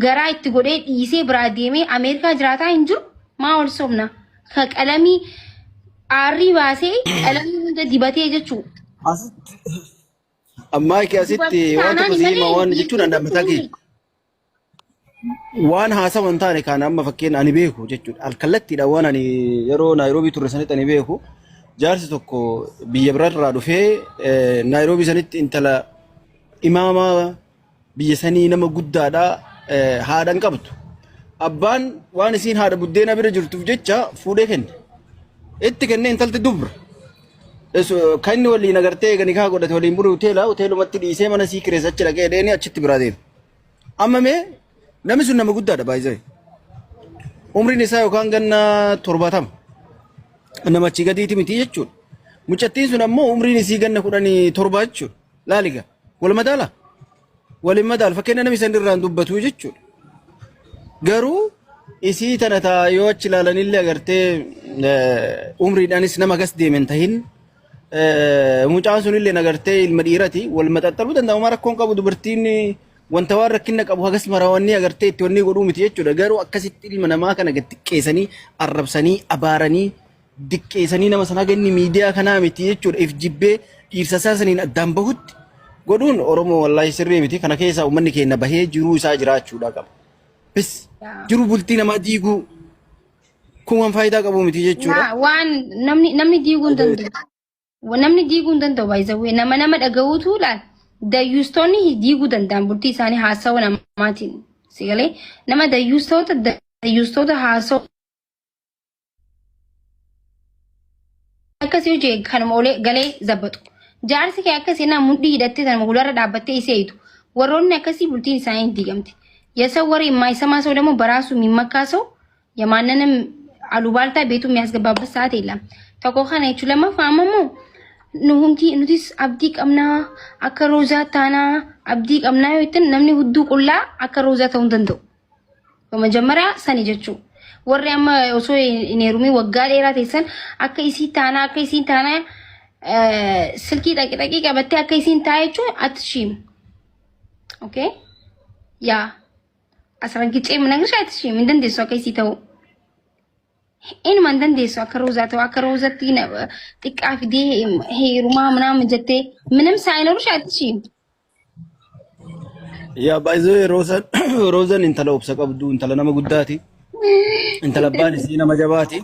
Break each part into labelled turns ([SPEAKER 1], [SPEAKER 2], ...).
[SPEAKER 1] garaa itti godhee dhiisee biraa deemee Ameerikaa jiraataa hin jiru maa ol sobna ka qalamii aarrii baasee qalamii hunda dibatee jechuu.
[SPEAKER 2] Amma keessatti waan tokko siima waan jechuun andammataa kee waan haasawan taane kan amma fakkeen ani beeku jechuudha. Alkallattiidha waan ani yeroo Naayiroobii turre sanitti ani beeku. Jaarsi tokko biyya biraarraa dhufee Naayiroobii sanitti intala imaama biyya sanii nama guddaadha haadhan qabdu. Abbaan waan isiin haadha buddeena bira jirtuuf jecha fuudhee kenne. Itti kennee intalti dubra. Kan inni waliin agartee gani kaa godhate waliin buru hoteelumatti dhiisee mana sii kireessa achi dhaqee deeni achitti biraa deema. Amma mee namni sun nama guddaadha baay'ee. Umriin isaa yookaan ganna 70. Nama achi gadiiti miti jechuudha. Mucattiin sun ammoo umriin isii ganna 17 jechuudha. Laaliga wal madaala. Waliin madaala fakkeenya namni san irraan dubbatu jechuudha. Garuu isii tana taa yoo achi ilaalanillee agartee umriidhaanis nama gas deemen tahin mucaan sunillee agartee ilma dhiirati wal maxaxaluu danda'u rakkoon qabu dubartiin wanta waan rakkina qabu hagas maraawwanni agartee itti wanni godhuu miti jechuudha. Garuu akkasitti ilma namaa kana xiqqeessanii arrabsanii abaaranii diqqeessanii nama sana ganni miidiyaa kanaa miti jechuudha. If jibbee dhiirsa isaa saniin addaan bahutti godhuun Oromoo wallaahi sirrii miti. Kana keessaa uummanni keenya bahee jiruu isaa jiraachuudha qaba. Bis jiru bultii namaa diiguu kun waan faayidaa qabu miti jechuudha.
[SPEAKER 1] Waan namni diiguu hin danda'u. Namni diiguu hin danda'u baay'isawwee nama dhaga'uutu laal. Dayyuustoonni diiguu danda'an bultii isaanii haasawa namaatiin. Sigalee nama dayyuustoota haasawa. Akkasii hojii kanuma olee galee zabbatu. Jaarsi kee akkasii nama mudhii hidhattee sana gularra dhaabbattee isee hiitu. Warroonni akkasii bultiin isaanii hin diigamte. የሰው ወሬ የማይሰማ ሰው ደግሞ በራሱ የሚመካ ሰው የማንንም አሉባልታ ቤቱ የሚያስገባበት ሰዓት የለም። ተቆኻና ይቹ ለማፋመሙ ኑቲስ አብዲ ቀምና አከሮዛ ታና አብዲ ቀምና ይትን ነምኒ ሁዱ ቁላ አከሮዛ ተውን ደንዶ በመጀመሪያ ሰኒ ጀቹ ወሬማ ኦሶ ኢኔሩሚ ወጋ ዴራ ተሰን አከይሲ ታና ስልኪ ጠቂ ቀበቴ አከይሲን ታይቹ አትሺም ኦኬ ያ asran kiche mnagisha atshi min dandeeso akaysi taw in man dandeeso akaroza tina tiqaf de heeruma manam jette minam saynorush atshi
[SPEAKER 2] ya bayzo rozan intala obsa qabdu intala nama guddati intala bani si nama jabati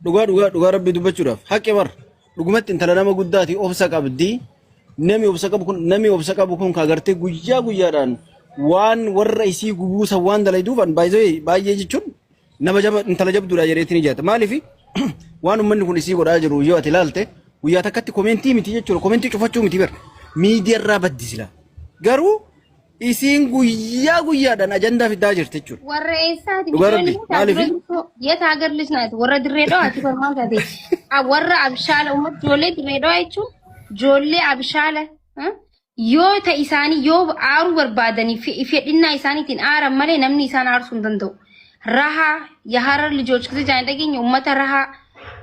[SPEAKER 2] duga rabbi dubachudaf haqqe bar dugumatti intala nama guddati obsa qabdi nami obsa qabu kun kagarte guyyaadhaan waan warra isii gubuusa waan dalayduufan baay'ee jechuun nama jaba intala jabduudha jedheetiin ijaata. Maaliif waan uummanni kun isii godhaa jiru yoo ati ilaalte guyyaa takkatti komentii miti jechuudha. Komentii cufachuu miti bar miidiyaarraa baddi sila. Garuu isiin guyyaadhaan ajandaa fidaa jirti jechuudha.
[SPEAKER 1] Warra eessaati?
[SPEAKER 2] Maaliif?
[SPEAKER 1] Yeet hagar lisnaati warra dirreedhaa ati barmaan taate warra abshaala uummata ijoollee dirreedhaa jechuun ijoollee abshaala. Yoo ta isaanii yoo aaru barbaadanii fedhinnaa isaaniitiin aaran malee namni isaan aarsuu hin danda'u. Rahaa yaharar lijoች kisi jaan dhageenya uummata rahaa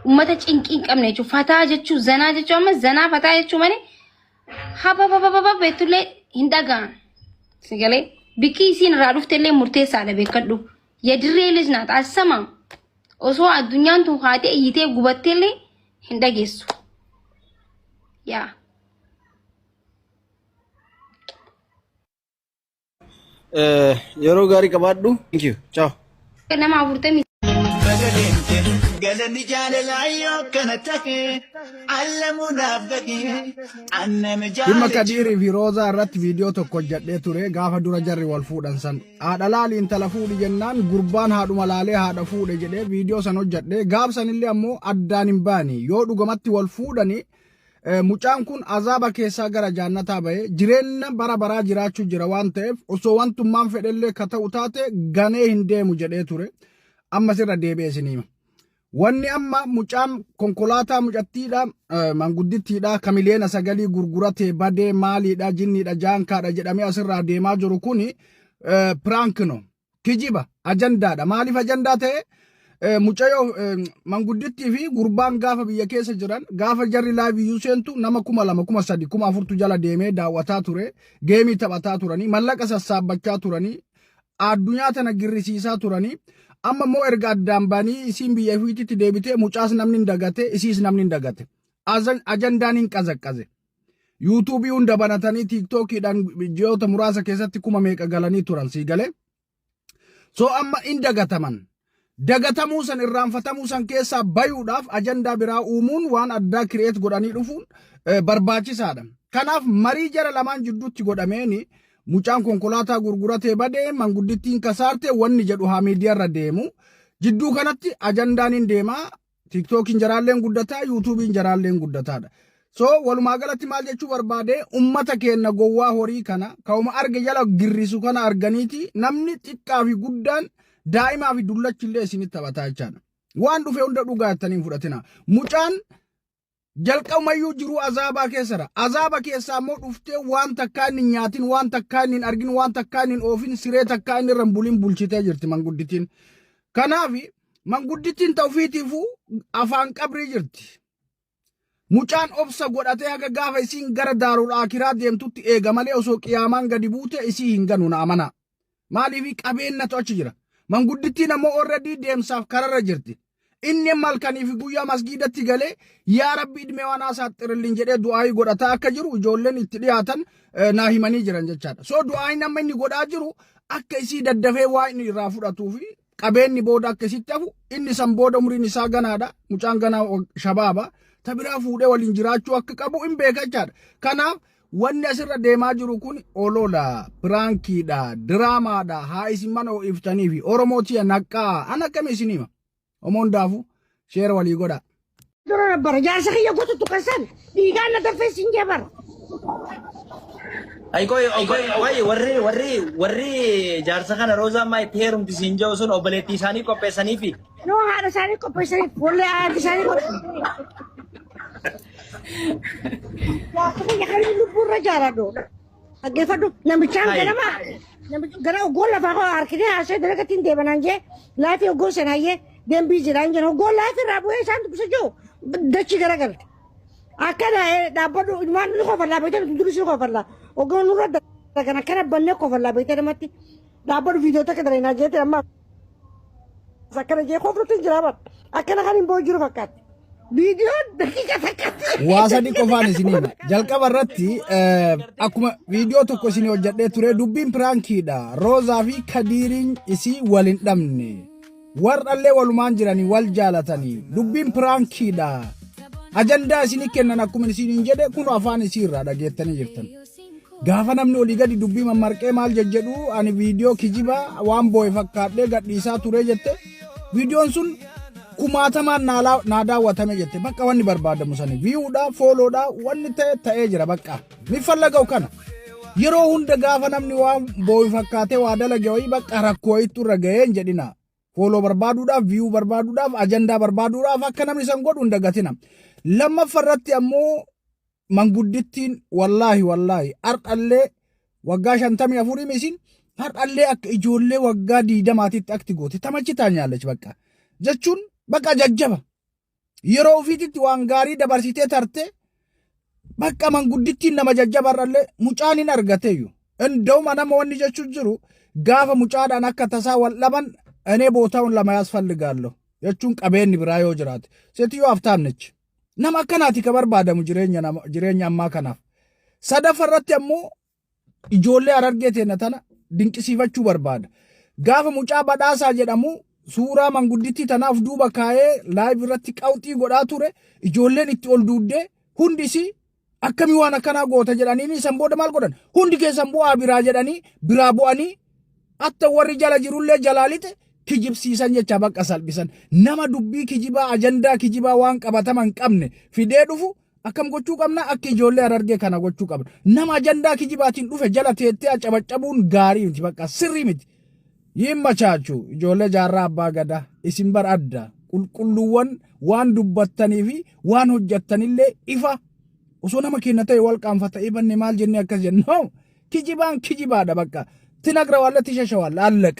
[SPEAKER 1] uummata cinqii hin qabne jechuudha. Fataa jechuun zanaa jechuun amma zanaa fataa jechuun malee habababababa beektullee hin dhaga'an. Sigalee bikki isiin irraa dhuftellee murteessaadha beekadhu. Yadirree lijnaat asama osoo addunyaan tun haatee iyyitee gubatteellee hin dhageessu. Yaa.
[SPEAKER 2] yeroo gaarii qabaadhu. Thank you. Ciao.
[SPEAKER 1] Nama afurtamii.
[SPEAKER 3] Galanni jaalalaa yoo kana tahe allamuudhaaf gahe annama jaalala.
[SPEAKER 4] Dhimma Kadiirii fi Roozaa irratti viidiyoo tokko hojjedhee ture gaafa dura jarri wal fuudhan san. Haadha laali intala fuudhi jennaan gurbaan haadhuma laalee haadha fuudhe jedhee viidiyoo san hojjedhee gaafsanillee ammoo addaan hin baani yoo dhugumatti wal fuudhani. Mucaan kun azaaba keessaa gara jannataa bahe jireenya bara baraa jiraachuu jira waan ta'eef osoo wantummaan fedhellee ka ta'u taate ganee hin deemu jedhee ture amma sirra deebi'ee isiniima. Wanni amma mucaan konkolaataa mucattiidha manguddittiidha kamileena sagalii gurguratee badee maaliidha jinniidha jaankaadha jedhamee asirraa deemaa jiru kuni pirankino kijiba ajandaadha maaliif ajandaa ta'e mucayo manguddittii fi gurbaan gaafa biyya keessa jiran gaafa jarri laaviyyuu seentu nama 2,000 3,000 4,000 jala deemee daawwataa ture geemii taphataa turanii mallaqa sassaabbachaa turanii addunyaa tana girrisiisaa turanii amma immoo erga addaan baanii isiin biyya ofiitti deebitee mucaas namni hin dagate isiis namni hin dagate ajandaan hin qazaqqaze yuutuubii hunda banatanii tiiktookiidhaan ji'oota muraasa keessatti kuma meeqa galanii turan sii galee so amma hin dagatamuu san irraanfatamuu san keessaa bayuudhaaf ajandaa biraa uumuun waan addaa kireet godhanii dhufuun barbaachisaadha. Kanaaf marii jara lamaan jidduutti godhameeni mucaan konkolaataa gurguratee badee manguddittiin kasaarte wanni jedhu haa miidiyaarra deemu jidduu kanatti ajandaan hin deemaa tiiktookiin jaraalleen guddataa yuutuubiin jaraalleen guddataadha. So walumaa galatti maal jechuu barbaade ummata keenya gowwaa horii kana kauma arge jala girrisu kana arganiiti namni xiqqaa fi guddaan daa'imaa fi dullachillee isinitti taphataa jechaadha. Waan dhufe hunda dhugaattaniin fudhatina. Mucaan jalqabumayyuu jiru azaabaa keessadha. Azaaba keessaa immoo dhuftee waan takkaa inni nyaatin, waan takkaa inni argin, waan takkaa inni oofin, siree takkaa inni irra bulin bulchitee jirti manguddittiin. Kanaaf manguddittiin ta'ufiitiifuu afaan qabrii jirti. Mucaan obsa godhatee haga gaafa isiin gara daarul aakiraa deemtutti eega malee osoo qiyaamaan gadi buute isii hin ganu na amana. Maaliif qabeennatu achi jira. Manguddittiin ammoo already deemsaaf kararra jirti. Inni malkaniif guyyaa masgiidatti galee yaa rabbi idmee waan asaaxirillin jedhee du'aayii godhataa akka jiru ijoolleen itti dhiyaatan naa himanii jiran jechaadha. So du'aayi nama inni godhaa jiru akka isii daddafee waa inni irraa fudhatuu fi qabeenyi booda akka isitti hafu inni san booda umriin isaa ganaadha. Mucaan ganaa shabaaba. Tabiraa fuudhee waliin jiraachuu akka qabu hin beeka jechaadha. Kanaaf wanni asirra deemaa jiru kun olola, piraankiidha, diraamaadha, haa isin mana iftanii fi Oromootiya naqqaa an akkami isin hima. Omoon daafu sheera walii godha.
[SPEAKER 5] Dura bara jaarsa kiyya gotu tuqasan dhiigaan na dafee sin jabar.
[SPEAKER 6] warri jaarsa kana Roozaa maa itti heerumti siin jiru sun obboleettii isaanii qopheessaniifi.
[SPEAKER 5] No haadha isaanii qopheessaniif wallee haadha isaanii qopheessaniif. Jaarsa kiyya kan lubbuurra jaaradhu. Dhaggeeffadhu namichaan gara oggoon lafaa koo harkitee haasee dalagatiin deebanaan jee laafii oggoon sanaayyee deembii jiraan jiran oggoon laafii irraa bu'ee isaan dubbisa jiru dachi garagalte. Akkana dhaabbadhu ilmaan ni kofallaa beektaa durii si kofallaa oggoon nurra dagan akkana bannee kofallaa beektaa namatti dhaabbadhu viidiyoo takka dareenaa jeetti amma akkana jee koflutti hin jiraaban akkana kan hin boo'u jiru fakkaatti. Viidiyoon daqiiqa takkatti.
[SPEAKER 4] Waa sadii qofaan isinii hima. Jalqaba irratti akkuma viidiyoo tokko isinii hojjedhee ture dubbiin piraankiidha. Roozaa fi Kadiiriin isii wal hin dhabne. Warrallee walumaan jiranii wal jaalatanii dubbiin piraankiidha. Ajandaa isinii kennan akkuma isiniin jedhe kun afaan isiirraa dhageettanii jirtan. Gaafa namni olii gadi dubbii mammarqee maal jedhu ani viidiyoo kijibaa waan boo'e fakkaadhee gadhiisaa ture jette. Viidiyoon sun kumaatamaan naa daawwatame jette bakka wanni barbaadamu sani viiwudha fooloodha wanni ta'ee jira bakka ni fallaga'u kana yeroo hunda gaafa namni waan boo'e fakkaatee waa dalage wayii bakka rakkoo itti irra ga'ee hin jedhina fooloo barbaaduudhaaf viiwuu barbaaduudhaaf ajandaa barbaaduudhaaf akka namni san godhu hin dagatina. Lammaffarratti ammoo manguddittiin wallaahi har'allee waggaa 54 misin har'allee akka ijoollee waggaa 20 akti goote tamachi taanyaalech bakka jechuun bakka jajjaba yeroo ofiititti waan gaarii dabarsitee tarte bakka manguddittiin nama jajjabarrallee mucaan hin argateeyyu እንደውም nama wanni jechuun jiru gaafa mucaadhaan akka tasaa wal dhaban እኔ ቦታውን ለመያዝ ፈልጋለሁ jechuun qabeenyi biraa yoo jiraate seetiyyoo haftaam nech nama akkanaati ka barbaadamu jireenya ammaa kanaaf sadaffarratti ammoo ijoollee Harargee teenya tana dinqisiifachuu barbaada gaafa mucaa badhaasaa jedhamu suuraa manguddittii tanaaf duuba kaayee laayiv irratti qawxii godhaa ture ijoolleen itti ol duuddee hundisi akkamii waan akkanaa goota jedhanii isan booda maal godhan hundi keessan bu'aa biraa jedhanii biraa bu'anii atta warri jala jirullee jalaalite kijibsiisan jecha bakka salphisan nama dubbii kijibaa ajandaa kijibaa waan qabataman qabne fidee dhufu akkam gochuu qabna akka ijoollee Harargee kana gochuu qabna nama ajandaa kijibaatiin dhufe jala teettee acabacabuun gaarii miti bakka sirrii miti. Yimma chaachu ijoollee jaarraa abbaa gadaa isin bar adda qulqulluuwwan waan dubbattanii fi waan hojjettanillee ifa osoo nama kenna ta'e wal qaanfata ibanne maal jennee akkas jennu kijibaan kijibaadha bakka tinagra walla tishasha walla alleqa.